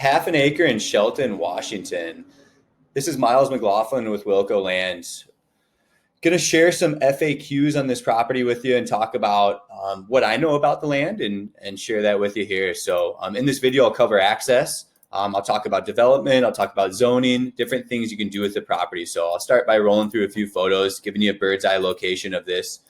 half an acre in Shelton, Washington. This is Miles McLaughlin with Wilco Land. Going to share some FAQs on this property with you and talk about what I know about the land and share that with you here. So in this video, I'll cover access. I'll talk about development. I'll talk about zoning, different things you can do with the property. So I'll start by rolling through a few photos, giving you a bird's eye location of this.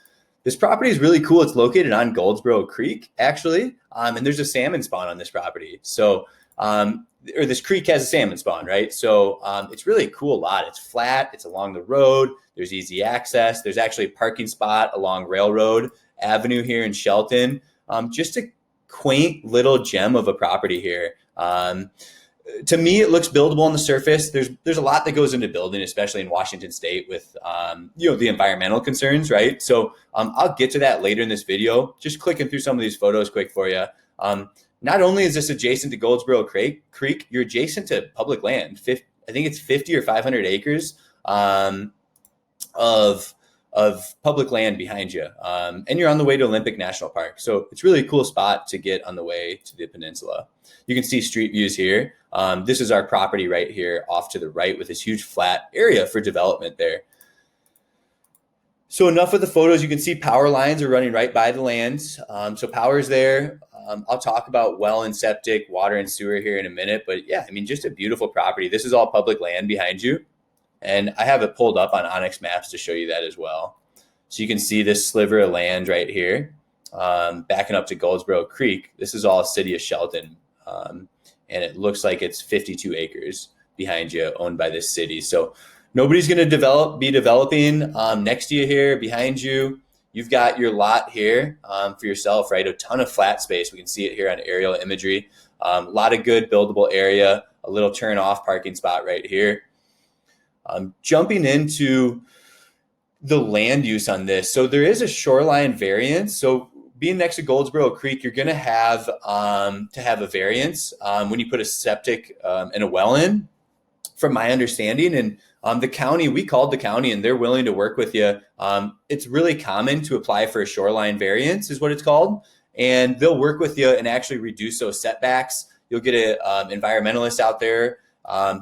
This property is really cool. It's located on Goldsboro Creek, actually, and there's a salmon spawn on this property. So, or this creek has a salmon spawn, right? So it's really a cool lot. It's flat. It's along the road. There's easy access. There's actually a parking spot along Railroad Avenue here in Shelton. Just a quaint little gem of a property here. To me, it looks buildable on the surface. There's a lot that goes into building, especially in Washington State with, the environmental concerns, right? So I'll get to that later in this video. Just clicking through some of these photos quick for you. Not only is this adjacent to Goldsboro Creek, you're adjacent to public land. I think it's 50 or 500 acres of public land behind you. And you're on the way to Olympic National Park. So it's really a cool spot to get on the way to the peninsula. You can see street views here. This is our property right here off to the right with this huge flat area for development there. So enough of the photos. You can see power lines are running right by the lands. So power's there. I'll talk about well and septic, water and sewer here in a minute. But yeah, I mean, just a beautiful property. This is all public land behind you. And I have it pulled up on Onyx Maps to show you that as well. So you can see this sliver of land right here, backing up to Goldsboro Creek. This is all city of Shelton. And it looks like it's 52 acres behind you owned by this city. So nobody's going to be developing next to you here, behind you. You've got your lot here for yourself, right? A ton of flat space. We can see it here on aerial imagery. A lot of good buildable area, a little turn off parking spot right here. Jumping into the land use on this. So there is a shoreline variance. So being next to Goldsboro Creek, you're going to have a variance when you put a septic and a well in, from my understanding. And the county, we called the county and they're willing to work with you. It's really common to apply for a shoreline variance is what it's called. And they'll work with you and actually reduce those setbacks. You'll get an environmentalist out there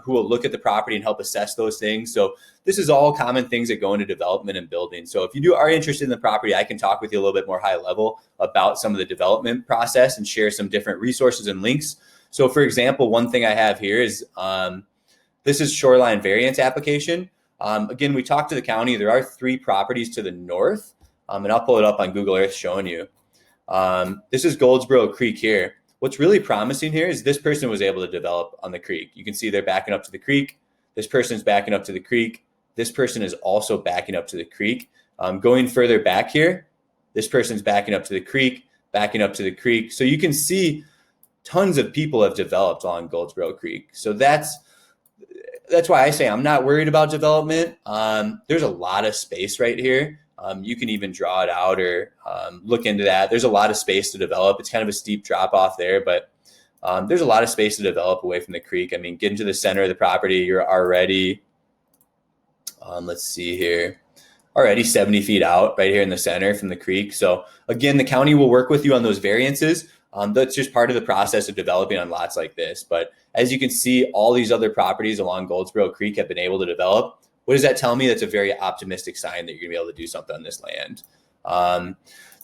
who will look at the property and help assess those things. So this is all common things that go into development and building. So if you are interested in the property, I can talk with you a little bit more high level about some of the development process and share some different resources and links. So for example, one thing I have here is this is shoreline variance application. Again, we talked to the county. There are 3 properties to the north, and I'll pull it up on Google Earth showing you. This is Goldsboro Creek here. What's really promising here is this person was able to develop on the creek. You can see they're backing up to the creek. This person's backing up to the creek. This person is also backing up to the creek. Going further back here, this person's backing up to the creek, backing up to the creek. So you can see tons of people have developed along Goldsboro Creek. So that's why I say I'm not worried about development. There's a lot of space right here. You can even draw it out or look into that. There's a lot of space to develop. It's kind of a steep drop off there, but there's a lot of space to develop away from the creek. I mean, get into the center of the property, you're already, let's see here, already 70 feet out right here in the center from the creek. So again, the county will work with you on those variances. That's just part of the process of developing on lots like this. But as you can see, all these other properties along Goldsboro Creek have been able to develop. What does that tell me? That's a very optimistic sign that you're gonna be able to do something on this land.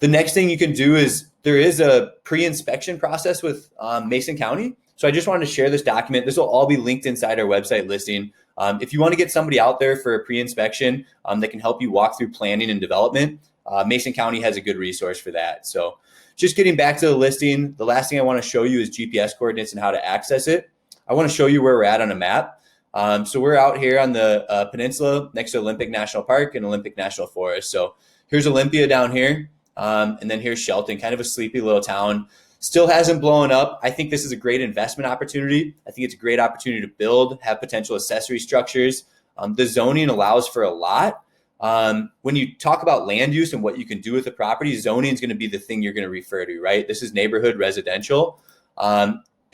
The next thing you can do is there is a pre-inspection process with Mason County. So I just wanted to share this document. This will all be linked inside our website listing. If you want to get somebody out there for a pre-inspection that can help you walk through planning and development, Mason County has a good resource for that. So just getting back to the listing, the last thing I want to show you is GPS coordinates and how to access it. I want to show you where we're at on a map. So we're out here on the peninsula next to Olympic National Park and Olympic National Forest. So here's Olympia down here. And then here's Shelton, kind of a sleepy little town. Still hasn't blown up. I think this is a great investment opportunity. I think it's a great opportunity to build, have potential accessory structures. The zoning allows for a lot. When you talk about land use and what you can do with the property, zoning is going to be the thing you're going to refer to, right? This is neighborhood residential.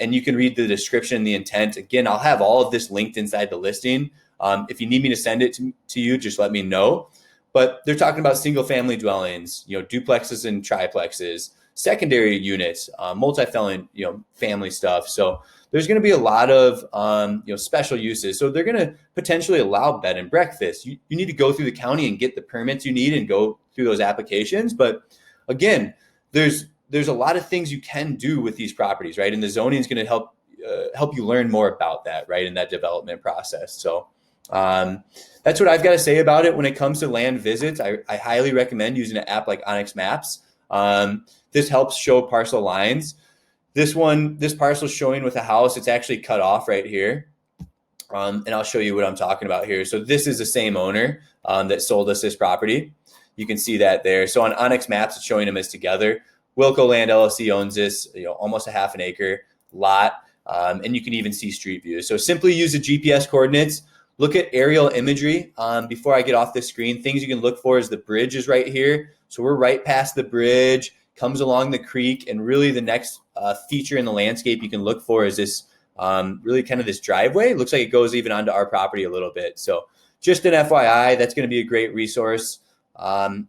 And you can read the description and the intent. Again, I'll have all of this linked inside the listing. If you need me to send it to you, just let me know. But they're talking about single family dwellings, duplexes and triplexes, secondary units, multi-family, family stuff. So there's going to be a lot of special uses. So they're going to potentially allow bed and breakfast. You need to go through the county and get the permits you need and go through those applications. But again, there's a lot of things you can do with these properties, right? And the zoning is going to help you learn more about that, right, in that development process. So that's what I've got to say about it. When it comes to land visits, I highly recommend using an app like Onyx Maps. This helps show parcel lines. This parcel is showing with a house. It's actually cut off right here. And I'll show you what I'm talking about here. So this is the same owner that sold us this property. You can see that there. So on Onyx Maps, it's showing them as together. Wilco Land LLC owns this, almost a half an acre lot. And you can even see street views. So simply use the GPS coordinates. Look at aerial imagery. Before I get off the screen, things you can look for is the bridge is right here. So we're right past the bridge, comes along the creek, and really the next feature in the landscape you can look for is this really kind of this driveway. It looks like it goes even onto our property a little bit. So just an FYI, that's going to be a great resource on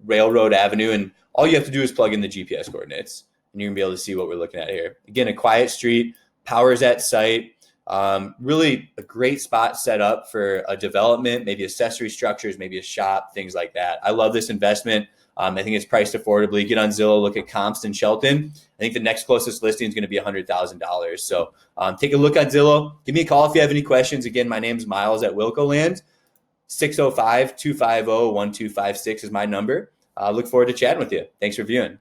Railroad Avenue. And all you have to do is plug in the GPS coordinates, and you're going to be able to see what we're looking at here. Again, a quiet street, power's at site. Really a great spot set up for a development, maybe accessory structures, maybe a shop, things like that. I love this investment. I think it's priced affordably. Get on Zillow, look at comps in Shelton. I think the next closest listing is going to be $100,000. So take a look on Zillow. Give me a call if you have any questions. Again, my name's Miles at Wilco Land. 605-250-1256 is my number. Look forward to chatting with you. Thanks for viewing.